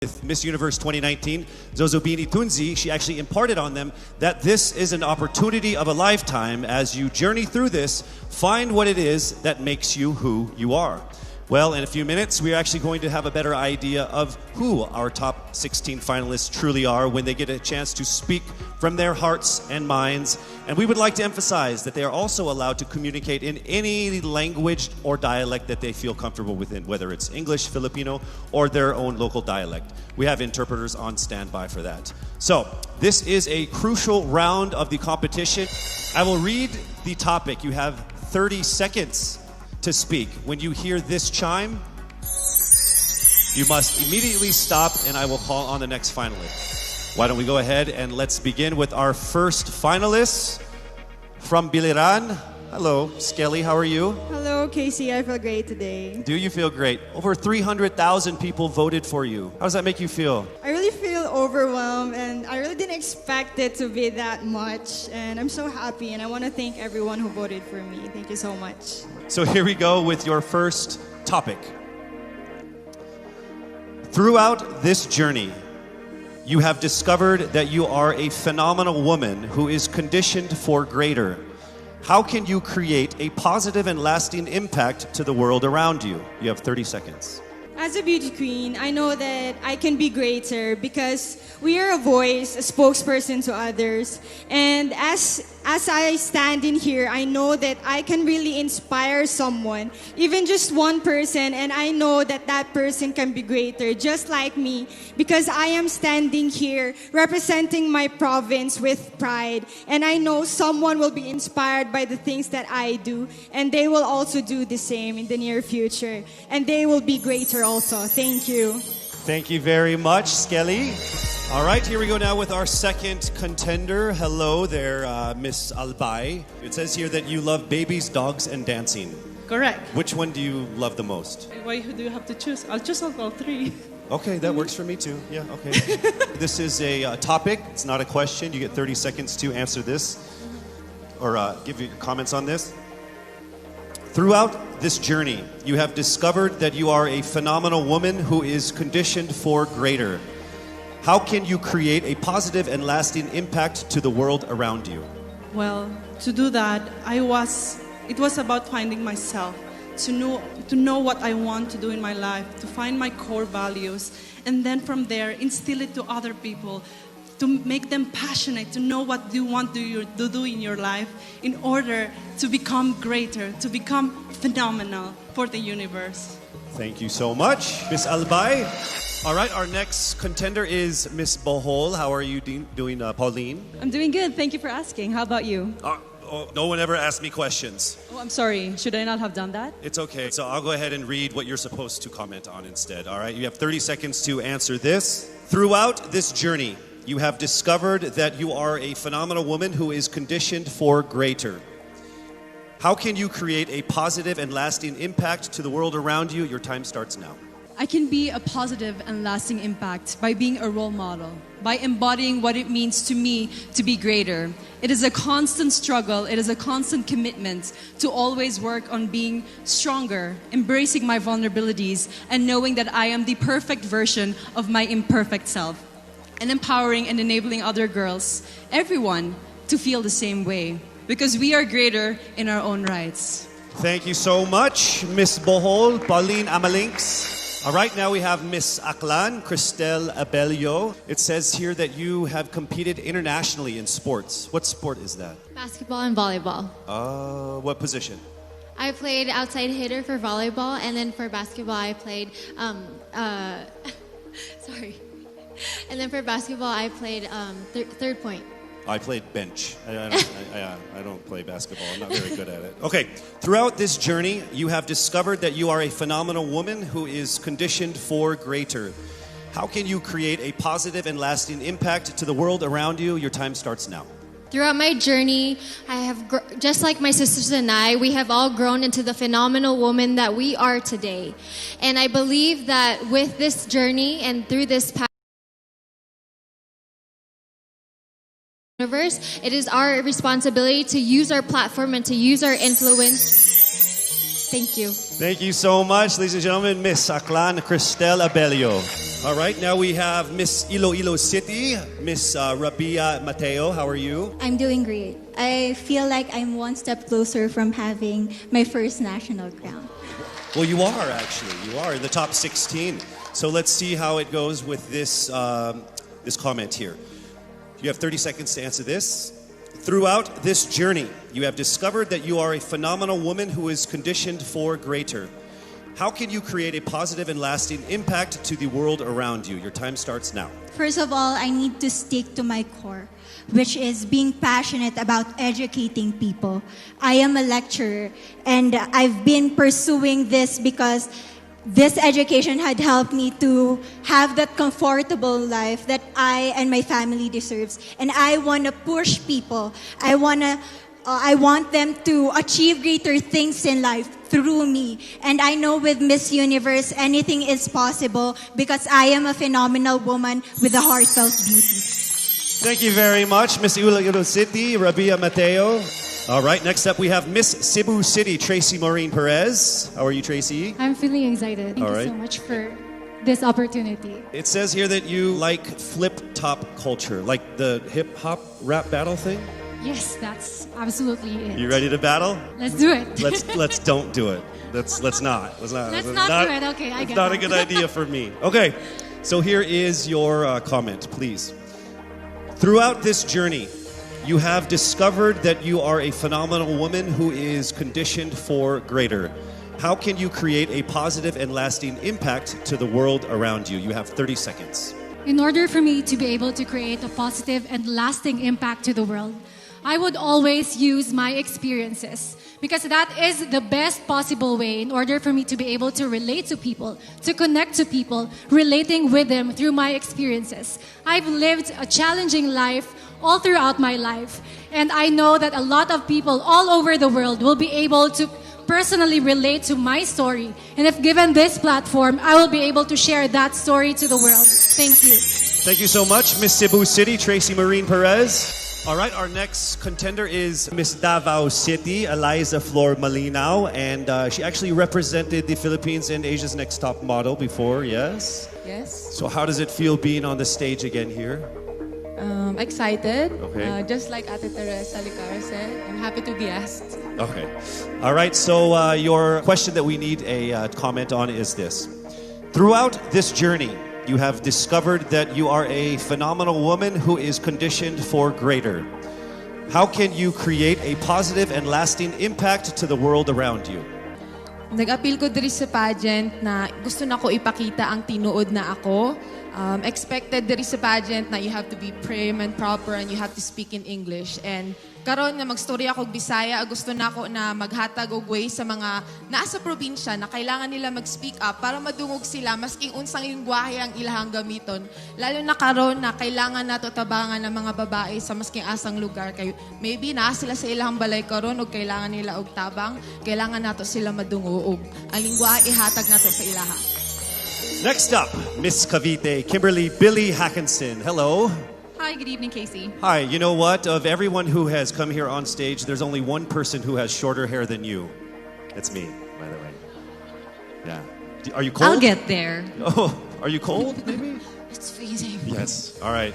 With Miss Universe 2019, Zozobini Tunzi, she actually imparted on them that this is an opportunity of a lifetime. As you journey through this, find what it is that makes you who you are. Well, in a few minutes, we're actually going to have a better idea of who our top 16 finalists truly are when they get a chance to speak from their hearts and minds. And we would like to emphasize that they are also allowed to communicate in any language or dialect that they feel comfortable within, whether it's English, Filipino, or their own local dialect. We have interpreters on standby for that. So, this is a crucial round of the competition. I will read the topic. You have 30 seconds to speak. When you hear this chime, you must immediately stop and I will call on the next finalist. Why don't we go ahead and let's begin with our first finalist from Biliran. Hello, Skelly, how are you? Hello, Casey. I feel great today. Do you feel great? Over 300,000 people voted for you. How does that make you feel? I really feel overwhelmed and I really didn't expect it to be that much. And I'm so happy and I want to thank everyone who voted for me. Thank you so much. So here we go with your first topic. Throughout this journey, you have discovered that you are a phenomenal woman who is conditioned for greater. How can you create a positive and lasting impact to the world around you? You have 30 seconds. As a beauty queen, I know that I can be greater because we are a voice, a spokesperson to others. And as I stand in here, I know that I can really inspire someone, even just one person, and I know that that person can be greater, just like me, because I am standing here representing my province with pride. And I know someone will be inspired by the things that I do, and they will also do the same in the near future. And they will be greater also. Thank you. Thank you very much, Skelly. All right, here we go now with our second contender. Hello there, Miss Albay. It says here that you love babies, dogs, and dancing. Correct. Which one do you love the most? Why do you have to choose? I'll choose all three. Okay, that works for me too. Yeah, okay. This is a topic. It's not a question. You get 30 seconds to answer this or give your comments on this. Throughout this journey, you have discovered that you are a phenomenal woman who is conditioned for greater. How can you create a positive and lasting impact to the world around you? Well, to do that, it was about finding myself, to know what I want to do in my life, to find my core values, and then from there, instill it to other people, to make them passionate, to know what you want to do in your life in order to become greater, to become phenomenal for the universe. Thank you so much, Miss Albay. All right, our next contender is Miss Bohol. How are you doing, Pauline? I'm doing good. Thank you for asking. How about you? No one ever asked me questions. Oh, I'm sorry. Should I not have done that? It's okay. So I'll go ahead and read what you're supposed to comment on instead. All right, you have 30 seconds to answer this. Throughout this journey, you have discovered that you are a phenomenal woman who is conditioned for greater. How can you create a positive and lasting impact to the world around you? Your time starts now. I can be a positive and lasting impact by being a role model, by embodying what it means to me to be greater. It is a constant struggle. It is a constant commitment to always work on being stronger, embracing my vulnerabilities, and knowing that I am the perfect version of my imperfect self, and empowering and enabling other girls, everyone, to feel the same way, because we are greater in our own rights. Thank you so much, Miss Bohol, Pauline Amalinks. All right, now we have Miss Aklan, Cristel Abelio. It says here that you have competed internationally in sports. What sport is that? Basketball and volleyball. What position? I played outside hitter for volleyball, and then for basketball I played, sorry. And then for basketball I played third point. I played bench. I don't play basketball. I'm not very good at it. Okay, throughout this journey, you have discovered that you are a phenomenal woman who is conditioned for greater. How can you create a positive and lasting impact to the world around you? Your time starts now. Throughout my journey, I have, just like my sisters and I, we have all grown into the phenomenal woman that we are today. And I believe that with this journey and through this path, universe, it is our responsibility to use our platform and to use our influence. Thank you. Thank you so much, ladies and gentlemen. Miss Aklan Cristel Abelio. All right, now we have Miss Iloilo City, Miss Rabia Mateo. How are you? I'm doing great. I feel like I'm one step closer from having my first national crown. Well, you are actually. You are in the top 16. So let's see how it goes with this this comment here. You have 30 seconds to answer this. Throughout this journey, you have discovered that you are a phenomenal woman who is conditioned for greater. How can you create a positive and lasting impact to the world around you? Your time starts now. First of all, I need to stick to my core, which is being passionate about educating people. I am a lecturer, and I've been pursuing this because this education had helped me to have that comfortable life that I and my family deserves. And I want to push people. I want them to achieve greater things in life through me. And I know with Miss Universe, anything is possible because I am a phenomenal woman with a heartfelt beauty. Thank you very much, Miss Iloilo City, Rabia Mateo. All right, next up we have Miss Cebu City, Tracy Maureen Perez. How are you, Tracy? I'm feeling excited. Thank All you right. so much for this opportunity. It says here that you like flip-top culture, like the hip-hop rap battle thing. Yes, that's absolutely it. You ready to battle? Let's do it. Let's don't do it. Let's not. Let's not do it. Okay, I it's get not a that. good idea for me. Okay, so here is your comment, please. Throughout this journey, you have discovered that you are a phenomenal woman who is conditioned for greater. How can you create a positive and lasting impact to the world around you? You have 30 seconds. In order for me to be able to create a positive and lasting impact to the world, I would always use my experiences because that is the best possible way in order for me to be able to relate to people, to connect to people, relating with them through my experiences. I've lived a challenging life all throughout my life, and I know that a lot of people all over the world will be able to personally relate to my story. And if given this platform, I will be able to share that story to the world. Thank you. Thank you so much, Miss Cebu City, Tracy Maureen Perez. All right, our next contender is Miss Davao City, Eliza Flor Malinao, and she actually represented the Philippines in Asia's Next Top Model before, yes? Yes. So how does it feel being on the stage again here? Excited. Okay. Just like Ate Teresa Licara said, I'm happy to be asked. Okay. All right, so your question that we need a comment on is this. Throughout this journey, you have discovered that you are a phenomenal woman who is conditioned for greater. How can you create a positive and lasting impact to the world around you? Nag-appeal ko diri sa pageant na gusto na ko ipakita ang tinuod na ako. Expected diri sa pageant na you have to be prim and proper and you have to speak in English. And karon nga magstorya ako og Bisaya, gusto na ko na maghatag og way sa mga nasa probinsya na kailangan nila mag-speak up para madungog sila maski unsang lengguwahe ang ilahang gamiton. Lalo na karon na kailangan nato tabangan ng mga babae sa maski asang lugar kay maybe naa sila sa ilahang balay karon og kailangan nila og tabang, kailangan nato sila madungog og ang lengguwahe ihatag nato sa ilaha. Next up, Miss Cavite, Kimberly Billy Hackinson. Hello. Hi, good evening, Casey. Hi, you know what? Of everyone who has come here on stage, there's only one person who has shorter hair than you. It's me, by the way. Yeah. Are you cold? I'll get there. Oh, are you cold, maybe? It's freezing. Yes. All right.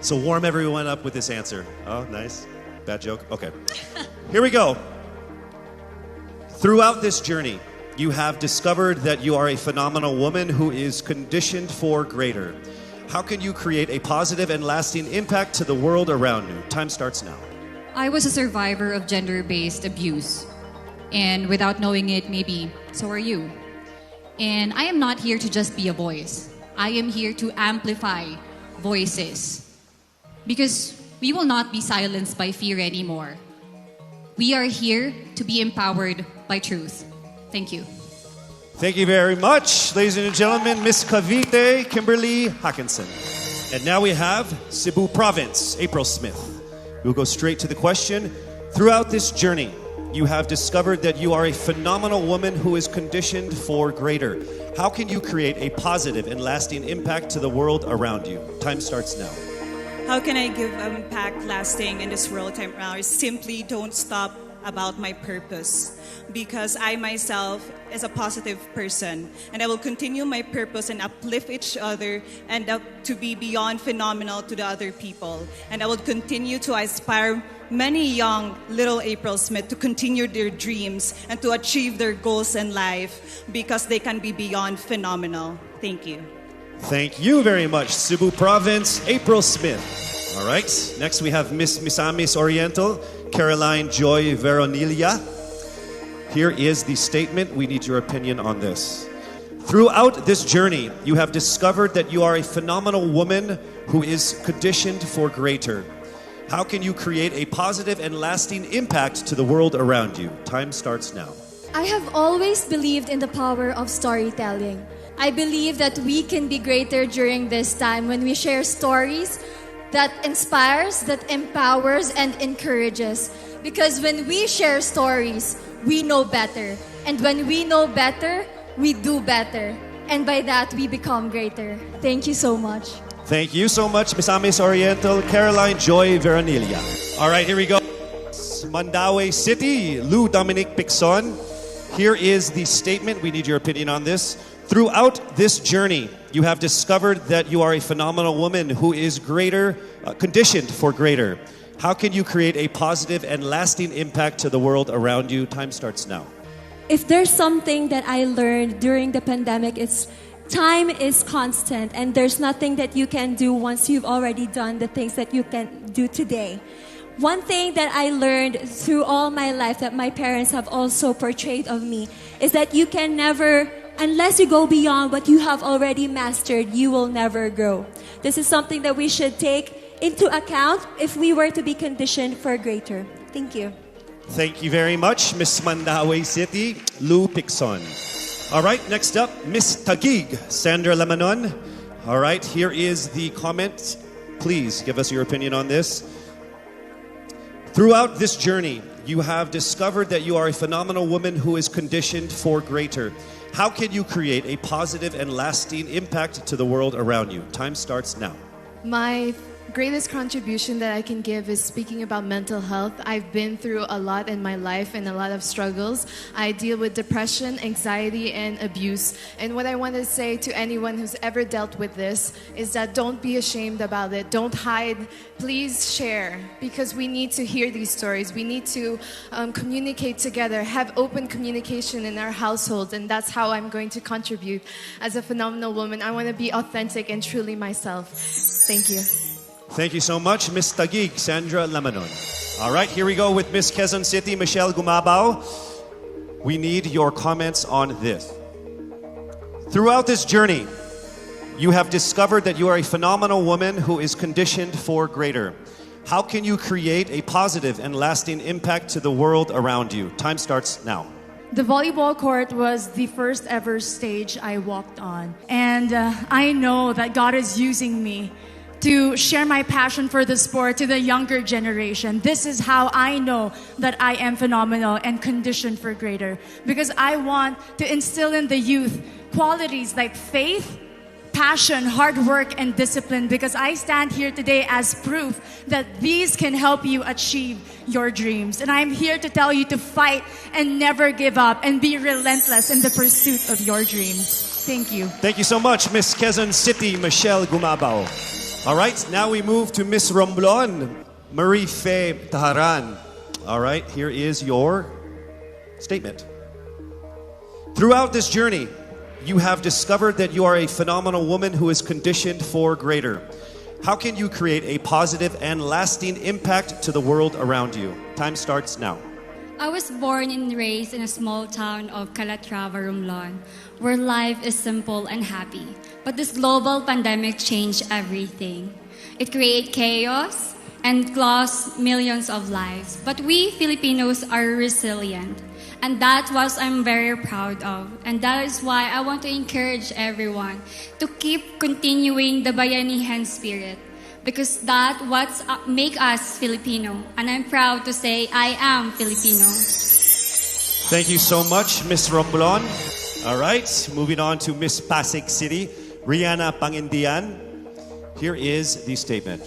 So warm everyone up with this answer. Oh, nice. Bad joke? Okay. Here we go. Throughout this journey, you have discovered that you are a phenomenal woman who is conditioned for greater. How can you create a positive and lasting impact to the world around you? Time starts now. I was a survivor of gender-based abuse. And without knowing it, maybe so are you. And I am not here to just be a voice. I am here to amplify voices. Because we will not be silenced by fear anymore. We are here to be empowered by truth. Thank you. Thank you very much, ladies and gentlemen, Miss Cavite, Kimberly Hackinson. And now we have Cebu Province, April Smith. We'll go straight to the question. Throughout this journey, you have discovered that you are a phenomenal woman who is conditioned for greater. How can you create a positive and lasting impact to the world around you? Time starts now. How can I give impact lasting in this world time around? Simply don't stop about my purpose, because I myself is a positive person, and I will continue my purpose and uplift each other and to be beyond phenomenal to the other people. And I will continue to inspire many young little April Smith to continue their dreams and to achieve their goals in life, because they can be beyond phenomenal. Thank you. Thank you very much, Cebu Province, April Smith. All right, next we have Miss Misamis Oriental, Caroline Joy Veronilla. Here is the statement. We need your opinion on this. Throughout this journey, you have discovered that you are a phenomenal woman who is conditioned for greater. How can you create a positive and lasting impact to the world around you? Time starts now. I have always believed in the power of storytelling. I believe that we can be greater during this time when we share stories that inspires, that empowers, and encourages. Because when we share stories, we know better. And when we know better, we do better. And by that, we become greater. Thank you so much. Thank you so much, Misamis Oriental, Caroline Joy Veronilla. All right, here we go. Mandaue City, Lou Dominic Picson. Here is the statement. We need your opinion on this. Throughout this journey, you have discovered that you are a phenomenal woman who is greater, conditioned for greater. How can you create a positive and lasting impact to the world around you? Time starts now. If there's something that I learned during the pandemic, it's time is constant and there's nothing that you can do once you've already done the things that you can do today. One thing that I learned through all my life that my parents have also portrayed of me is that you can never, unless you go beyond what you have already mastered, you will never grow. This is something that we should take into account if we were to be conditioned for greater. Thank you. Thank you very much, Miss Mandaue City, Lou Picson. All right, next up, Miss Taguig, Sandra Lamanon. All right, here is the comment. Please give us your opinion on this. Throughout this journey, you have discovered that you are a phenomenal woman who is conditioned for greater. How can you create a positive and lasting impact to the world around you? Time starts now. My greatest contribution that I can give is speaking about mental health. I've been through a lot in my life and a lot of struggles. I deal with depression, anxiety, and abuse. And what I want to say to anyone who's ever dealt with this is that don't be ashamed about it. Don't hide. Please share, because we need to hear these stories. We need to communicate together, have open communication in our household, and that's how I'm going to contribute as a phenomenal woman. I want to be authentic and truly myself. Thank you. Thank you so much, Miss Taguig, Sandra Lamanon. All right, here we go with Miss Quezon City, Michelle Gumabao. We need your comments on this. Throughout this journey, you have discovered that you are a phenomenal woman who is conditioned for greater. How can you create a positive and lasting impact to the world around you? Time starts now. The volleyball court was the first ever stage I walked on. And I know that God is using me to share my passion for the sport to the younger generation. This is how I know that I am phenomenal and conditioned for greater. Because I want to instill in the youth qualities like faith, passion, hard work, and discipline, because I stand here today as proof that these can help you achieve your dreams. And I'm here to tell you to fight and never give up and be relentless in the pursuit of your dreams. Thank you. Thank you so much, Miss Quezon City, Michelle Gumabao. All right, now we move to Miss Romblon, Marie Faye Taharan. All right, here is your statement. Throughout this journey, you have discovered that you are a phenomenal woman who is conditioned for greater. How can you create a positive and lasting impact to the world around you? Time starts now. I was born and raised in a small town of Calatrava, Romblon, where life is simple and happy. But this global pandemic changed everything. It created chaos and lost millions of lives. But we Filipinos are resilient. And that's what I'm very proud of. And that is why I want to encourage everyone to keep continuing the Bayanihan spirit. Because that's what makes us Filipino. And I'm proud to say I am Filipino. Thank you so much, Miss Romblon. All right, moving on to Miss Pasig City, Rihanna Pangindian. Here is the statement.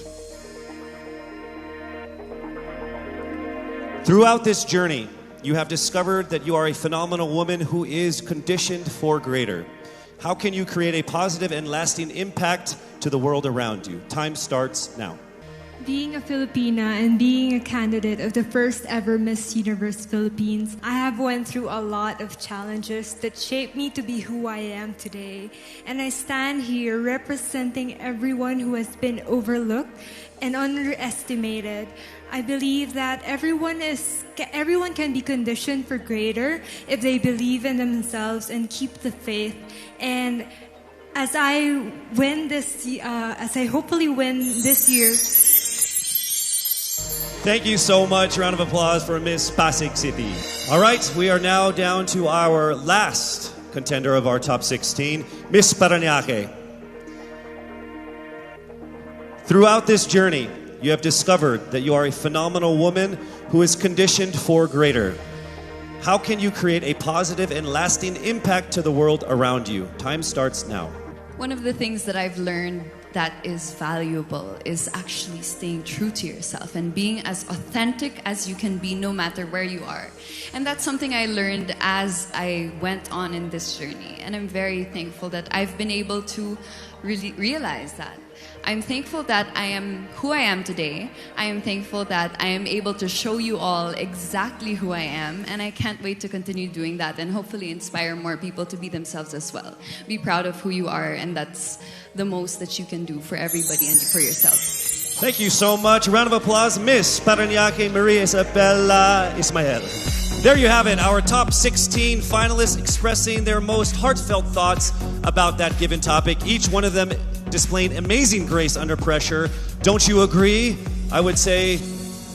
Throughout this journey, you have discovered that you are a phenomenal woman who is conditioned for greater. How can you create a positive and lasting impact to the world around you? Time starts now. Being a Filipina and being a candidate of the first ever Miss Universe Philippines, I have went through a lot of challenges that shaped me to be who I am today. And I stand here representing everyone who has been overlooked and underestimated. I believe that everyone can be conditioned for greater if they believe in themselves and keep the faith. And as I hopefully win this year. Thank you so much. Round of applause for Miss Pasig City. All right, we are now down to our last contender of our top 16, Miss Parañaque. Throughout this journey, you have discovered that you are a phenomenal woman who is conditioned for greater. How can you create a positive and lasting impact to the world around you? Time starts now. One of the things that I've learned that is valuable is actually staying true to yourself and being as authentic as you can be no matter where you are. And that's something I learned as I went on in this journey. And I'm very thankful that I've been able to really realize that. I'm thankful that I am who I am today. I am thankful that I am able to show you all exactly who I am, and I can't wait to continue doing that and hopefully inspire more people to be themselves as well. Be proud of who you are, and that's the most that you can do for everybody and for yourself. Thank you so much. Round of applause, Miss Parañaque Maria Isabella Ismael. There you have it, our top 16 finalists expressing their most heartfelt thoughts about that given topic. Each one of them displaying amazing grace under pressure. Don't you agree? I would say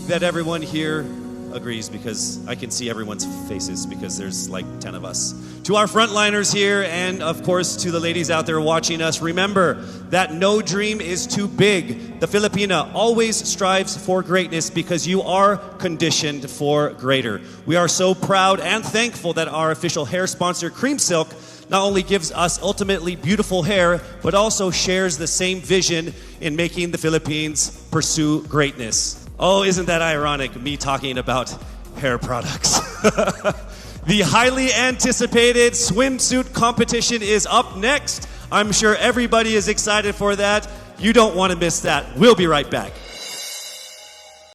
that everyone here agrees because I can see everyone's faces because there's like 10 of us. To our frontliners here and of course to the ladies out there watching us, remember that no dream is too big. The Filipina always strives for greatness because you are conditioned for greater. We are so proud and thankful that our official hair sponsor, Cream Silk, not only gives us ultimately beautiful hair, but also shares the same vision in making the Philippines pursue greatness. Oh, isn't that ironic, me talking about hair products? The highly anticipated swimsuit competition is up next. I'm sure everybody is excited for that. You don't want to miss that. We'll be right back.